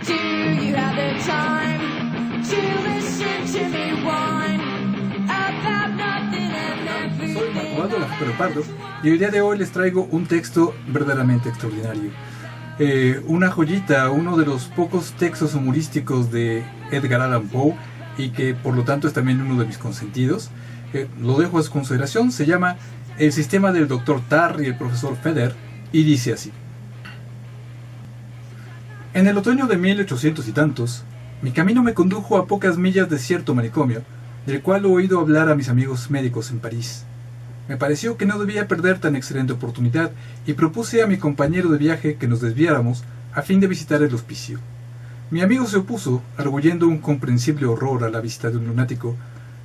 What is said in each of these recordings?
Do you have the time to listen to me whine about nothing and Soy everything? Macuardo Lafito Leopardo y el día de hoy les traigo un texto verdaderamente extraordinario. Una joyita, uno de los pocos textos humorísticos de Edgar Allan Poe y que por lo tanto es también uno de mis consentidos. Lo dejo a su consideración, se llama El sistema del Dr. Tarr y el profesor Feder y dice así. En el otoño de 1800 y tantos, mi camino me condujo a pocas millas de cierto manicomio, del cual he oído hablar a mis amigos médicos en París. Me pareció que no debía perder tan excelente oportunidad y propuse a mi compañero de viaje que nos desviáramos a fin de visitar el hospicio. Mi amigo se opuso, arguyendo un comprensible horror a la visita de un lunático.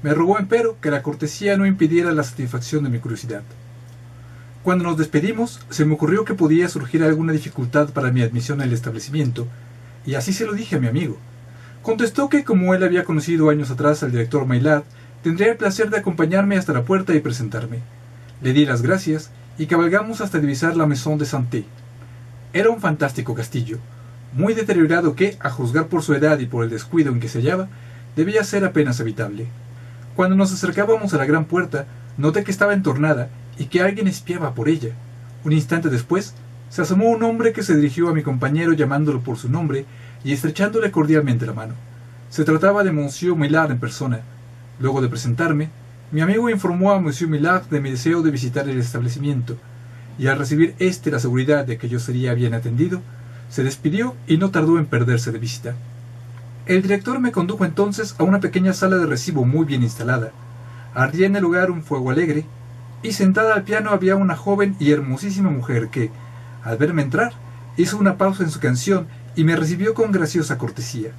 Me rogó empero que la cortesía no impidiera la satisfacción de mi curiosidad. Cuando nos despedimos, se me ocurrió que podía surgir alguna dificultad para mi admisión al establecimiento, y así se lo dije a mi amigo. Contestó que como él había conocido años atrás al director Maillard, tendría el placer de acompañarme hasta la puerta y presentarme. Le di las gracias y cabalgamos hasta divisar la Maison de Santé. Era un fantástico castillo, muy deteriorado que, a juzgar por su edad y por el descuido en que se hallaba, debía ser apenas habitable. Cuando nos acercábamos a la gran puerta, noté que estaba entornada y que alguien espiaba por ella. Un instante después, se asomó un hombre que se dirigió a mi compañero llamándolo por su nombre y estrechándole cordialmente la mano. Se trataba de Monsieur Maillard en persona. Luego de presentarme, mi amigo informó a Monsieur Maillard de mi deseo de visitar el establecimiento, y al recibir la seguridad de que yo sería bien atendido, se despidió y no tardó en perderse de vista. El director me condujo entonces a una pequeña sala de recibo muy bien instalada. Ardía en el lugar un fuego alegre, y sentada al piano había una joven y hermosísima mujer que, al verme entrar, hizo una pausa en su canción y me recibió con graciosa cortesía.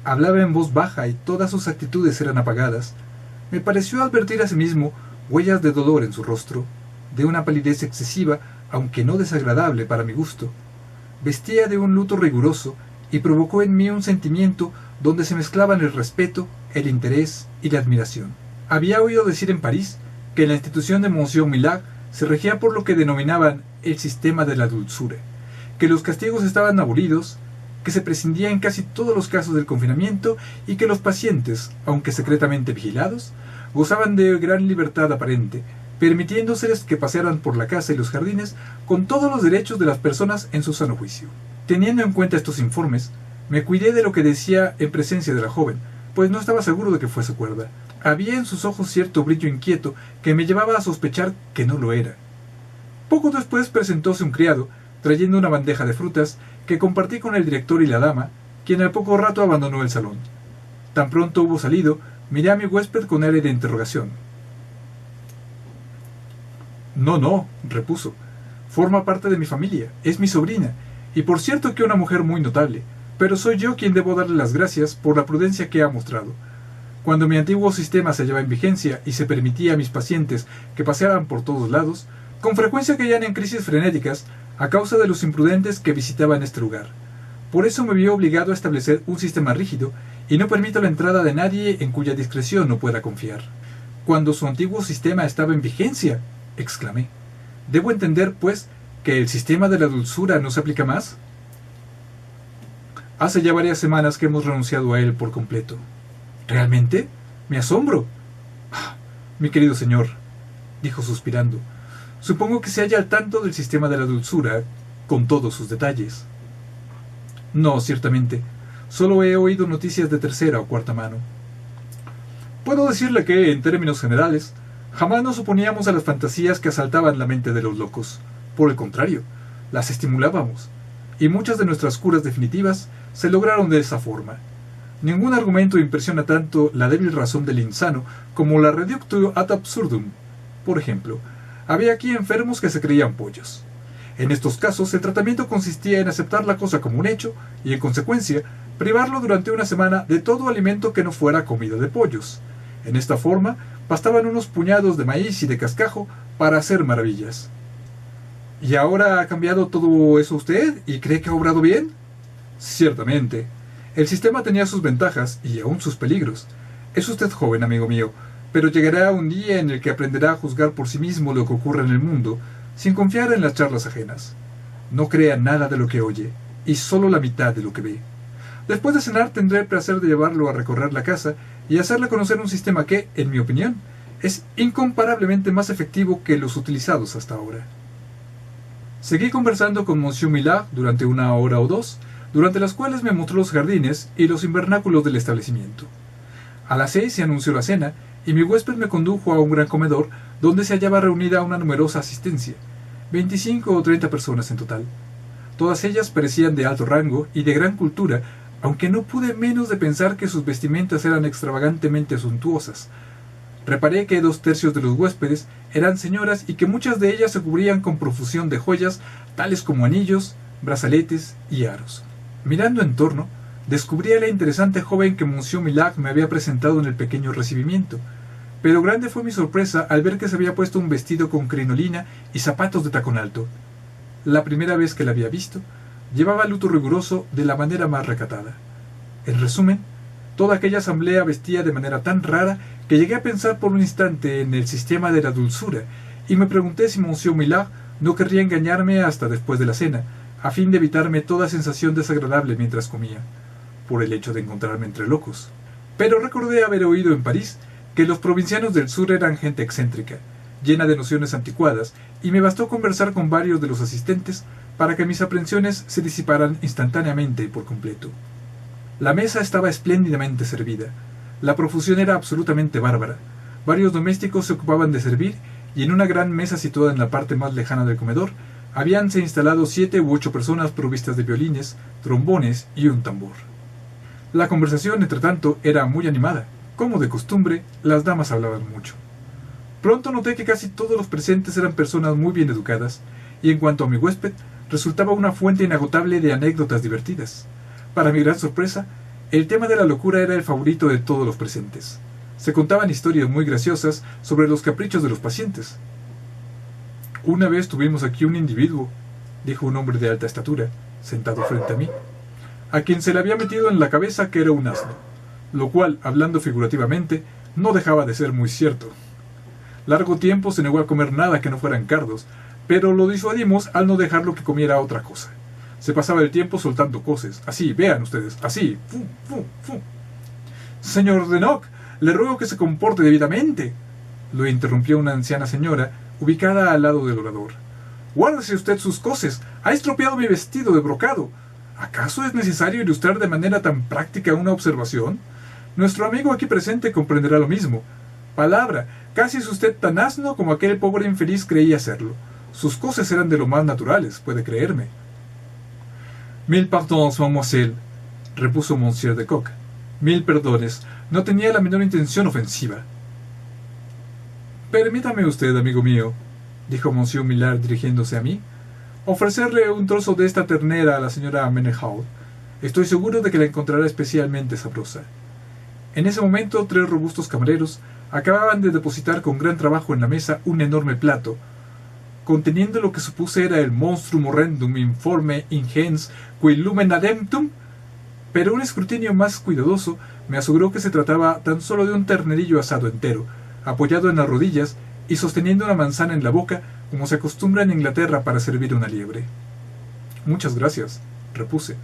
Hablaba en voz baja y todas sus actitudes eran apagadas. Me pareció advertir asimismo huellas de dolor en su rostro, de una palidez excesiva, aunque no desagradable para mi gusto. Vestía de un luto riguroso y provocó en mí un sentimiento donde se mezclaban el respeto, el interés y la admiración. Había oído decir en París que la institución de Monsieur Maillard se regía por lo que denominaban el sistema de la dulzura, que los castigos estaban abolidos, que se prescindía en casi todos los casos del confinamiento y que los pacientes, aunque secretamente vigilados, gozaban de gran libertad aparente, permitiéndoseles que pasearan por la casa y los jardines con todos los derechos de las personas en su sano juicio. Teniendo en cuenta estos informes, me cuidé de lo que decía en presencia de la joven, pues no estaba seguro de que fuese cuerda. Había en sus ojos cierto brillo inquieto que me llevaba a sospechar que no lo era. Poco después presentóse un criado, trayendo una bandeja de frutas que compartí con el director y la dama, quien al poco rato abandonó el salón. Tan pronto hubo salido, miré a mi huésped con aire de interrogación. No, repuso. Forma parte de mi familia, es mi sobrina, y por cierto que una mujer muy notable, pero soy yo quien debo darle las gracias por la prudencia que ha mostrado. Cuando mi antiguo sistema se hallaba en vigencia y se permitía a mis pacientes que pasearan por todos lados, con frecuencia caían en crisis frenéticas a causa de los imprudentes que visitaban este lugar. Por eso me vi obligado a establecer un sistema rígido y no permito la entrada de nadie en cuya discreción no pueda confiar. Cuando su antiguo sistema estaba en vigencia, exclamé. ¿Debo entender, pues, que el sistema de la dulzura no se aplica más? Hace ya varias semanas que hemos renunciado a él por completo. ¿Realmente? ¡Me asombro! Ah, mi querido señor, dijo suspirando, supongo que se halla al tanto del sistema de la dulzura, con todos sus detalles. No, ciertamente, solo he oído noticias de tercera o cuarta mano. Puedo decirle que, en términos generales, jamás nos oponíamos a las fantasías que asaltaban la mente de los locos. Por el contrario, las estimulábamos, y muchas de nuestras curas definitivas se lograron de esa forma. Ningún argumento impresiona tanto la débil razón del insano como la reductio ad absurdum. Por ejemplo, había aquí enfermos que se creían pollos. En estos casos, el tratamiento consistía en aceptar la cosa como un hecho y, en consecuencia, privarlo durante una semana de todo alimento que no fuera comida de pollos. En esta forma, bastaban unos puñados de maíz y de cascajo para hacer maravillas. ¿Y ahora ha cambiado todo eso usted y cree que ha obrado bien? Ciertamente. El sistema tenía sus ventajas y aún sus peligros. Es usted joven, amigo mío, pero llegará un día en el que aprenderá a juzgar por sí mismo lo que ocurre en el mundo, sin confiar en las charlas ajenas. No crea nada de lo que oye, y solo la mitad de lo que ve. Después de cenar tendré el placer de llevarlo a recorrer la casa y hacerle conocer un sistema que, en mi opinión, es incomparablemente más efectivo que los utilizados hasta ahora. Seguí conversando con Monsieur Millard durante 1 hora o 2, durante las cuales me mostró los jardines y los invernáculos del establecimiento. A las 6 se anunció la cena y mi huésped me condujo a un gran comedor donde se hallaba reunida una numerosa asistencia, 25 o 30 personas en total. Todas ellas parecían de alto rango y de gran cultura, aunque no pude menos de pensar que sus vestimentas eran extravagantemente suntuosas. Reparé que 2/3 de los huéspedes eran señoras y que muchas de ellas se cubrían con profusión de joyas, tales como anillos, brazaletes y aros. Mirando en torno, descubrí a la interesante joven que Monsieur Millard me había presentado en el pequeño recibimiento, pero grande fue mi sorpresa al ver que se había puesto un vestido con crinolina y zapatos de tacón alto. La primera vez que la había visto, llevaba luto riguroso de la manera más recatada. En resumen, toda aquella asamblea vestía de manera tan rara que llegué a pensar por un instante en el sistema de la dulzura y me pregunté si Monsieur Millard no querría engañarme hasta después de la cena, a fin de evitarme toda sensación desagradable mientras comía, por el hecho de encontrarme entre locos. Pero recordé haber oído en París que los provincianos del sur eran gente excéntrica, llena de nociones anticuadas, y me bastó conversar con varios de los asistentes para que mis aprensiones se disiparan instantáneamente y por completo. La mesa estaba espléndidamente servida. La profusión era absolutamente bárbara. Varios domésticos se ocupaban de servir, y en una gran mesa situada en la parte más lejana del comedor, habíanse instalado 7 u 8 personas provistas de violines, trombones y un tambor. La conversación, entre tanto, era muy animada. Como de costumbre, las damas hablaban mucho. Pronto noté que casi todos los presentes eran personas muy bien educadas, y en cuanto a mi huésped, resultaba una fuente inagotable de anécdotas divertidas. Para mi gran sorpresa, el tema de la locura era el favorito de todos los presentes. Se contaban historias muy graciosas sobre los caprichos de los pacientes. «Una vez tuvimos aquí un individuo», dijo un hombre de alta estatura, sentado frente a mí, «a quien se le había metido en la cabeza que era un asno, lo cual, hablando figurativamente, no dejaba de ser muy cierto. Largo tiempo se negó a comer nada que no fueran cardos, pero lo disuadimos al no dejarlo que comiera otra cosa. Se pasaba el tiempo soltando cosas, así, vean ustedes, así, ¡fum, fum, fum! «Señor Denoc, le ruego que se comporte debidamente», lo interrumpió una anciana señora, ubicada al lado del orador. «Guárdese usted sus cosas, ha estropeado mi vestido de brocado. ¿Acaso es necesario ilustrar de manera tan práctica una observación? Nuestro amigo aquí presente comprenderá lo mismo. Palabra, casi es usted tan asno como aquel pobre infeliz creía serlo. Sus cosas eran de lo más naturales, puede creerme». «Mil pardons, mademoiselle», repuso Monsieur de Kock. «Mil perdones, no tenía la menor intención ofensiva». «Permítame usted, amigo mío», dijo Monsieur Millard dirigiéndose a mí, «ofrecerle un trozo de esta ternera a la señora Menehould. Estoy seguro de que la encontrará especialmente sabrosa». En ese momento 3 robustos camareros acababan de depositar con gran trabajo en la mesa un enorme plato, conteniendo lo que supuse era el monstrum horrendum informe ingens qui lumen ademptum, pero un escrutinio más cuidadoso me aseguró que se trataba tan solo de un ternerillo asado entero, apoyado en las rodillas y sosteniendo una manzana en la boca, como se acostumbra en Inglaterra para servir una liebre. «Muchas gracias», repuse.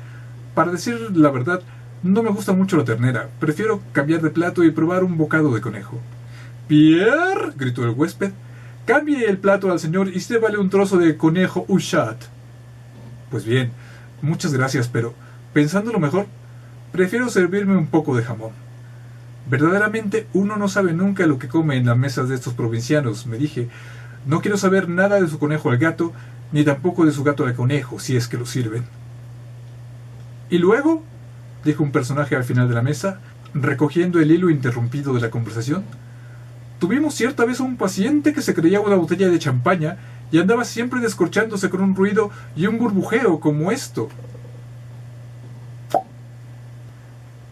«Para decir la verdad, no me gusta mucho la ternera. Prefiero cambiar de plato y probar un bocado de conejo». «Pierre», gritó el huésped, «cambie el plato al señor y sírvale un trozo de conejo au chat». «Pues bien, muchas gracias, pero, pensándolo mejor, prefiero servirme un poco de jamón». «Verdaderamente uno no sabe nunca lo que come en las mesas de estos provincianos», me dije. «No quiero saber nada de su conejo al gato, ni tampoco de su gato al conejo, si es que lo sirven». «¿Y luego?», dijo un personaje al final de la mesa, recogiendo el hilo interrumpido de la conversación. «Tuvimos cierta vez a un paciente que se creía una botella de champaña y andaba siempre descorchándose con un ruido y un burbujeo como esto».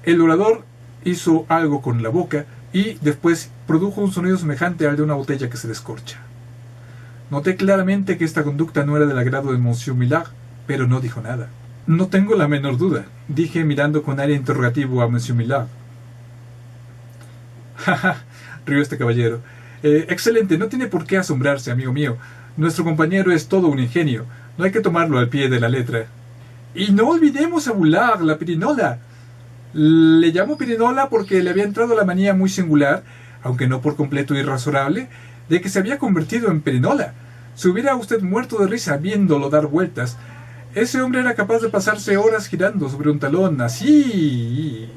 El orador hizo algo con la boca y después produjo un sonido semejante al de una botella que se descorcha. Noté claramente que esta conducta no era del agrado de Monsieur Millard, pero no dijo nada. «No tengo la menor duda», dije mirando con aire interrogativo a Monsieur Millard. «Ja, ja», rió este caballero. «Excelente, no tiene por qué asombrarse, amigo mío. Nuestro compañero es todo un ingenio. No hay que tomarlo al pie de la letra». «Y no olvidemos a Boulard, la pirinola», Le llamo pirinola porque le había entrado la manía muy singular, aunque no por completo irrazonable, de que se había convertido en pirinola. Se hubiera usted muerto de risa viéndolo dar vueltas. Ese hombre era capaz de pasarse horas girando sobre un talón, así.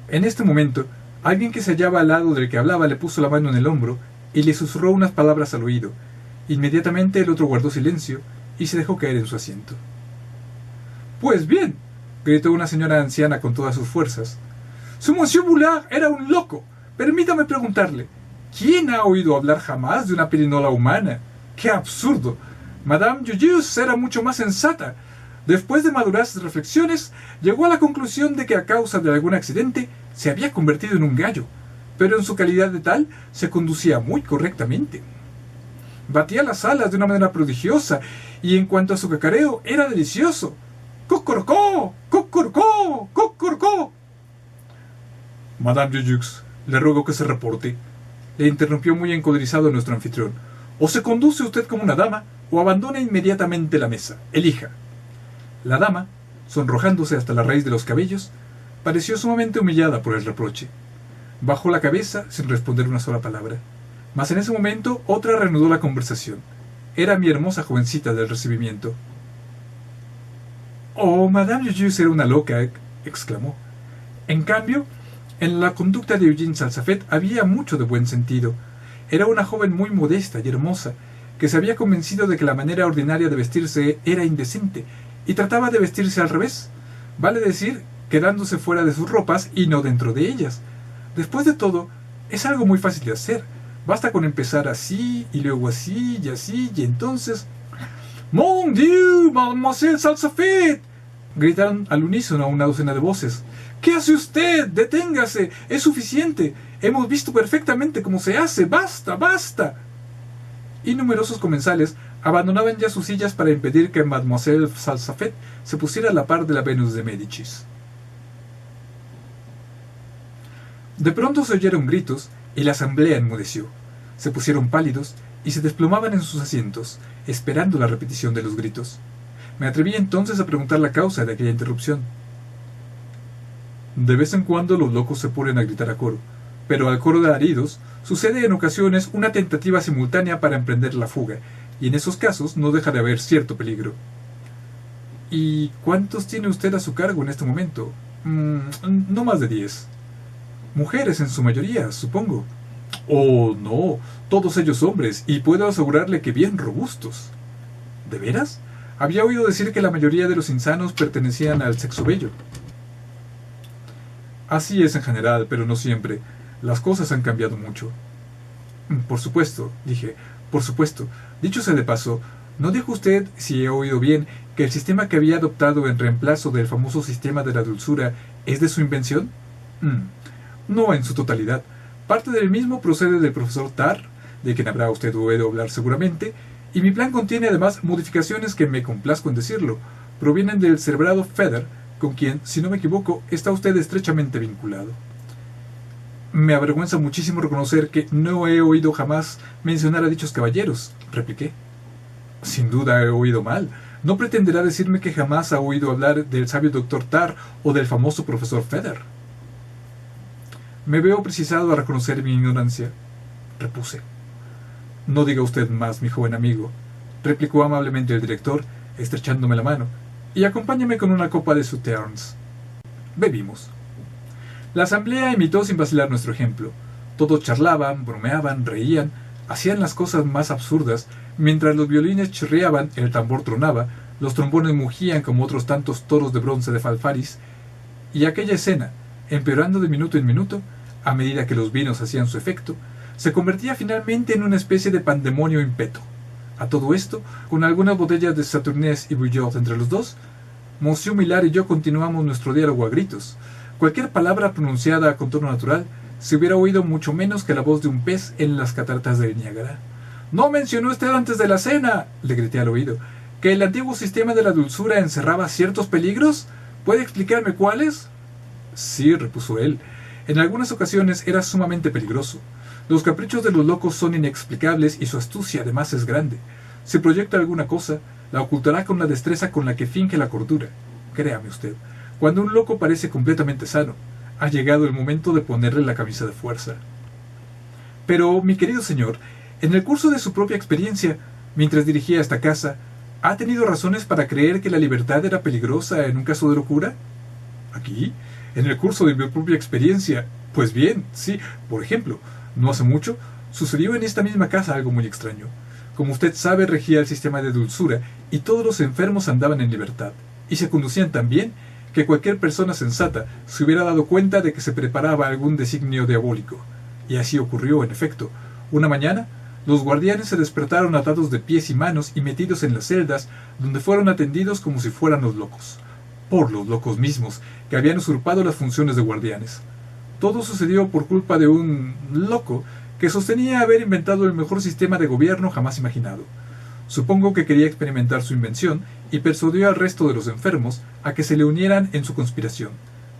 En este momento, alguien que se hallaba al lado del que hablaba le puso la mano en el hombro y le susurró unas palabras al oído. Inmediatamente el otro guardó silencio y se dejó caer en su asiento. «Pues bien», gritó una señora anciana con todas sus fuerzas, «Su Monsieur Boulard era un loco. Permítame preguntarle, ¿quién ha oído hablar jamás de una pirinola humana? ¡Qué absurdo! Madame Joyeuse era mucho más sensata. Después de maduras reflexiones, llegó a la conclusión de que a causa de algún accidente se había convertido en un gallo, pero en su calidad de tal se conducía muy correctamente. Batía las alas de una manera prodigiosa y en cuanto a su cacareo era delicioso. ¡Cocorocó! ¡Cocorocó! ¡Cocorocó! Madame Joyeuse, le ruego que se reporte, le interrumpió muy encolerizado nuestro anfitrión. O se conduce usted como una dama, o abandona inmediatamente la mesa. Elija. La dama, sonrojándose hasta la raíz de los cabellos, pareció sumamente humillada por el reproche. Bajó la cabeza sin responder una sola palabra. Mas en ese momento otra reanudó la conversación. Era mi hermosa jovencita del recibimiento. «Oh, Madame Joyeuse era una loca», exclamó. En cambio, en la conducta de Eugène Salsafette había mucho de buen sentido. Era una joven muy modesta y hermosa, que se había convencido de que la manera ordinaria de vestirse era indecente, y trataba de vestirse al revés, vale decir, quedándose fuera de sus ropas y no dentro de ellas. Después de todo, es algo muy fácil de hacer. Basta con empezar así, y luego así, y entonces... «Mon Dieu, Mademoiselle Salsafette», gritaron al unísono una docena de voces. «¿Qué hace usted? Deténgase. Es suficiente. Hemos visto perfectamente cómo se hace. ¡Basta, basta!» Y numerosos comensales abandonaban ya sus sillas para impedir que Mademoiselle Salsafette se pusiera a la par de la Venus de Médicis. De pronto se oyeron gritos y la asamblea enmudeció. Se pusieron pálidos y se desplomaban en sus asientos, esperando la repetición de los gritos. Me atreví entonces a preguntar la causa de aquella interrupción. De vez en cuando los locos se ponen a gritar a coro, pero al coro de alaridos sucede en ocasiones una tentativa simultánea para emprender la fuga, y en esos casos no deja de haber cierto peligro. ¿Y cuántos tiene usted a su cargo en este momento? No más de 10. Mujeres en su mayoría, supongo. Oh, no, todos ellos hombres, y puedo asegurarle que bien robustos. ¿De veras? Había oído decir que la mayoría de los insanos pertenecían al sexo bello. Así es en general, pero no siempre. Las cosas han cambiado mucho. Por supuesto, dije, por supuesto. Dicho sea de paso, ¿no dijo usted, si he oído bien, que el sistema que había adoptado en reemplazo del famoso sistema de la dulzura es de su invención? No en su totalidad. Parte del mismo procede del profesor Tarr, de quien habrá usted oído hablar seguramente, y mi plan contiene además modificaciones que, me complazco en decirlo, provienen del celebrado Feder, con quien, si no me equivoco, está usted estrechamente vinculado. Me avergüenza muchísimo reconocer que no he oído jamás mencionar a dichos caballeros, repliqué. Sin duda he oído mal. No pretenderá decirme que jamás ha oído hablar del sabio doctor Tarr o del famoso profesor Feder. Me veo precisado a reconocer mi ignorancia, repuse. No diga usted más, mi joven amigo, replicó amablemente el director, estrechándome la mano, y acompáñame con una copa de Sauternes. Bebimos. La asamblea imitó sin vacilar nuestro ejemplo. Todos charlaban, bromeaban, reían, hacían las cosas más absurdas, mientras los violines chirriaban, el tambor tronaba, los trombones mugían como otros tantos toros de bronce de Falfaris, y aquella escena, empeorando de minuto en minuto, a medida que los vinos hacían su efecto, se convertía finalmente en una especie de pandemonio impeto. A todo esto, con algunas botellas de Sauternes y Bouillotte entre los dos, Monsieur Millard y yo continuamos nuestro diálogo a gritos. Cualquier palabra pronunciada con tono natural se hubiera oído mucho menos que la voz de un pez en las cataratas del Niágara. «¿No mencionó usted antes de la cena», le grité al oído, «que el antiguo sistema de la dulzura encerraba ciertos peligros? ¿Puede explicarme cuáles?» «Sí», repuso él, «en algunas ocasiones era sumamente peligroso. Los caprichos de los locos son inexplicables y su astucia además es grande. Si proyecta alguna cosa, la ocultará con la destreza con la que finge la cordura. Créame usted, Cuando un loco parece completamente sano, ha llegado el momento de ponerle la camisa de fuerza. Pero, mi querido señor, en el curso de su propia experiencia, mientras dirigía esta casa, ¿ha tenido razones para creer que la libertad era peligrosa en un caso de locura? ¿Aquí? ¿En el curso de mi propia experiencia? Pues bien, sí. Por ejemplo, no hace mucho, sucedió en esta misma casa algo muy extraño. Como usted sabe, regía el sistema de dulzura y todos los enfermos andaban en libertad, y se conducían tan bien que cualquier persona sensata se hubiera dado cuenta de que se preparaba algún designio diabólico. Y así ocurrió, en efecto. Una mañana, los guardianes se despertaron atados de pies y manos y metidos en las celdas, donde fueron atendidos como si fueran los locos. Por los locos mismos, que habían usurpado las funciones de guardianes. Todo sucedió por culpa de un loco que sostenía haber inventado el mejor sistema de gobierno jamás imaginado. Supongo que quería experimentar su invención y persuadió al resto de los enfermos a que se le unieran en su conspiración,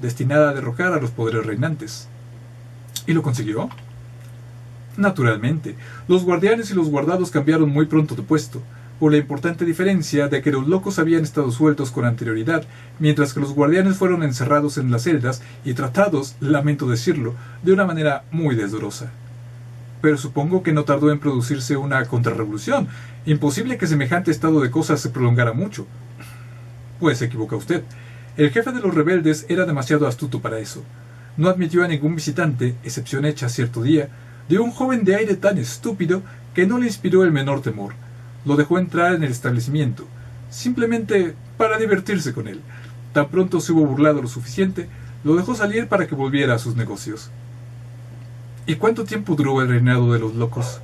destinada a derrocar a los poderes reinantes. ¿Y lo consiguió? Naturalmente, los guardianes y los guardados cambiaron muy pronto de puesto, por la importante diferencia de que los locos habían estado sueltos con anterioridad, mientras que los guardianes fueron encerrados en las celdas y tratados, lamento decirlo, de una manera muy desdorosa. Pero supongo que no tardó en producirse una contrarrevolución. Imposible que semejante estado de cosas se prolongara mucho. Pues se equivoca usted. El jefe de los rebeldes era demasiado astuto para eso. No admitió a ningún visitante, excepción hecha cierto día, de un joven de aire tan estúpido que no le inspiró el menor temor. Lo dejó entrar en el establecimiento, simplemente para divertirse con él. Tan pronto se hubo burlado lo suficiente, lo dejó salir para que volviera a sus negocios. ¿Y cuánto tiempo duró el reinado de los locos?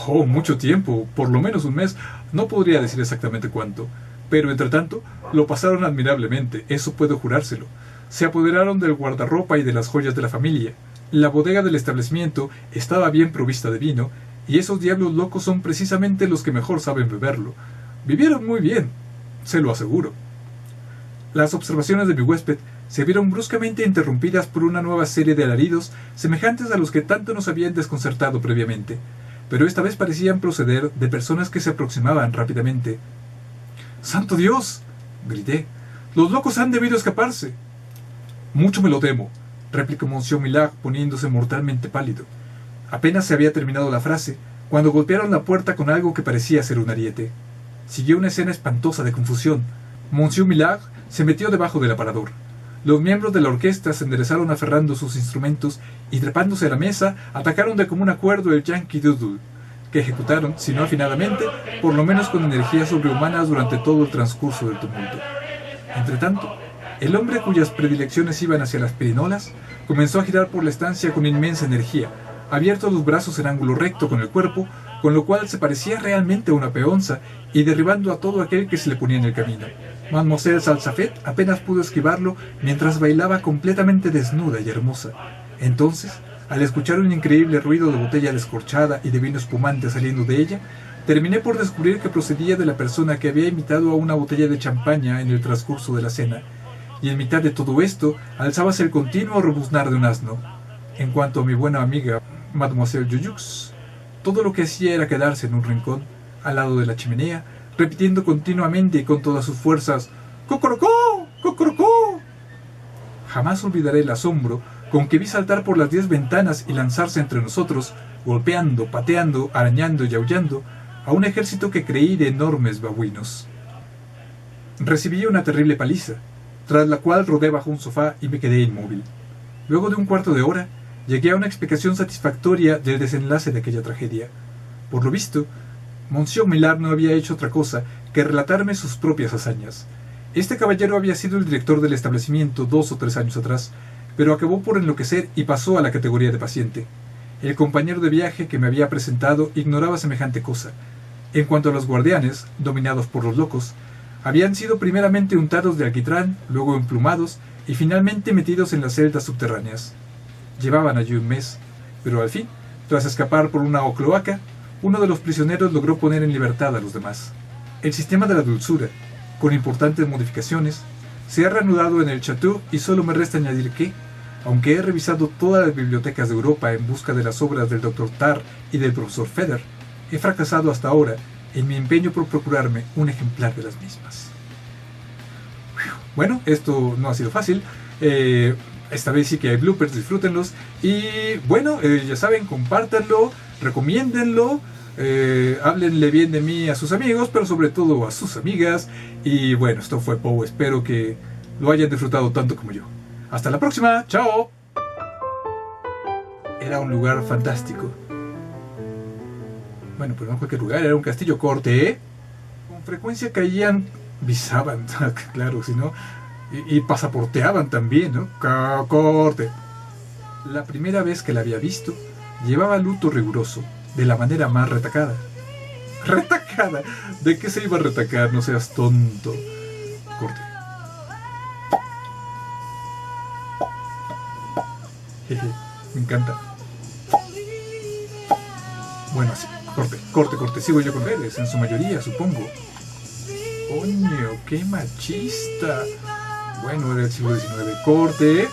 Oh, mucho tiempo, por lo menos un mes, no podría decir exactamente cuánto, pero entre tanto lo pasaron admirablemente, eso puedo jurárselo. Se apoderaron del guardarropa y de las joyas de la familia. La bodega del establecimiento estaba bien provista de vino, y esos diablos locos son precisamente los que mejor saben beberlo. Vivieron muy bien, se lo aseguro. Las observaciones de mi huésped se vieron bruscamente interrumpidas por una nueva serie de alaridos semejantes a los que tanto nos habían desconcertado previamente, pero esta vez parecían proceder de personas que se aproximaban rápidamente. ¡Santo Dios!, grité. ¡Los locos han debido escaparse! Mucho me lo temo, replicó Monsieur Millard poniéndose mortalmente pálido. Apenas se había terminado la frase, cuando golpearon la puerta con algo que parecía ser un ariete. Siguió una escena espantosa de confusión. Monsieur Millard se metió debajo del aparador. Los miembros de la orquesta se enderezaron aferrando sus instrumentos y trepándose a la mesa, atacaron de común acuerdo el Yankee Doodle, que ejecutaron, si no afinadamente, por lo menos con energías sobrehumanas durante todo el transcurso del tumulto. Entretanto, el hombre cuyas predilecciones iban hacia las pirinolas comenzó a girar por la estancia con inmensa energía, abiertos los brazos en ángulo recto con el cuerpo, con lo cual se parecía realmente a una peonza, y derribando a todo aquel que se le ponía en el camino. Mademoiselle Salsafette apenas pudo esquivarlo mientras bailaba completamente desnuda y hermosa. Entonces, al escuchar un increíble ruido de botella descorchada y de vino espumante saliendo de ella, terminé por descubrir que procedía de la persona que había imitado a una botella de champaña en el transcurso de la cena, y en mitad de todo esto alzábase el continuo rebuznar de un asno. En cuanto a mi buena amiga Mademoiselle Joyeuse, todo lo que hacía era quedarse en un rincón, al lado de la chimenea, repitiendo continuamente y con todas sus fuerzas «¡Cocorocó! ¡Cocorocó!». Jamás olvidaré el asombro con que vi saltar por las 10 ventanas y lanzarse entre nosotros, golpeando, pateando, arañando y aullando, a un ejército que creí de enormes babuinos. Recibí una terrible paliza, tras la cual rodé bajo un sofá y me quedé inmóvil. Luego de un cuarto de hora, llegué a una explicación satisfactoria del desenlace de aquella tragedia. Por lo visto, Monsieur Millard no había hecho otra cosa que relatarme sus propias hazañas. Este caballero había sido el director del establecimiento 2 o 3 años atrás, pero acabó por enloquecer y pasó a la categoría de paciente. El compañero de viaje que me había presentado ignoraba semejante cosa. En cuanto a los guardianes, dominados por los locos, habían sido primeramente untados de alquitrán, luego emplumados y finalmente metidos en las celdas subterráneas. Llevaban allí un mes, pero al fin, tras escapar por una cloaca, uno de los prisioneros logró poner en libertad a los demás. El sistema de la dulzura, con importantes modificaciones, se ha reanudado en el Chateau y solo me resta añadir que, aunque he revisado todas las bibliotecas de Europa en busca de las obras del Dr. Tarr y del profesor Feder, he fracasado hasta ahora en mi empeño por procurarme un ejemplar de las mismas. Bueno, esto no ha sido fácil. Esta vez sí que hay bloopers, disfrútenlos. Y bueno, ya saben, compártanlo, recomiéndenlo. Háblenle bien de mí a sus amigos, pero sobre todo a sus amigas. Y bueno, esto fue Poe. Espero que lo hayan disfrutado tanto como yo. Hasta la próxima. ¡Chao! Era un lugar fantástico. Bueno, pero no cualquier lugar, era un castillo. Corte, ¿eh? Con frecuencia caían, visaban, claro, si no, y pasaporteaban también, ¿no? Corte. La primera vez que la había visto, llevaba luto riguroso, de la manera más retacada. ¿Retacada? ¿De qué se iba a retacar? No seas tonto. Corte. Jeje, me encanta. Bueno, así. Corte. Sigo yo con redes, en su mayoría, supongo. Coño, qué machista. Bueno, era el siglo XIX. Corte.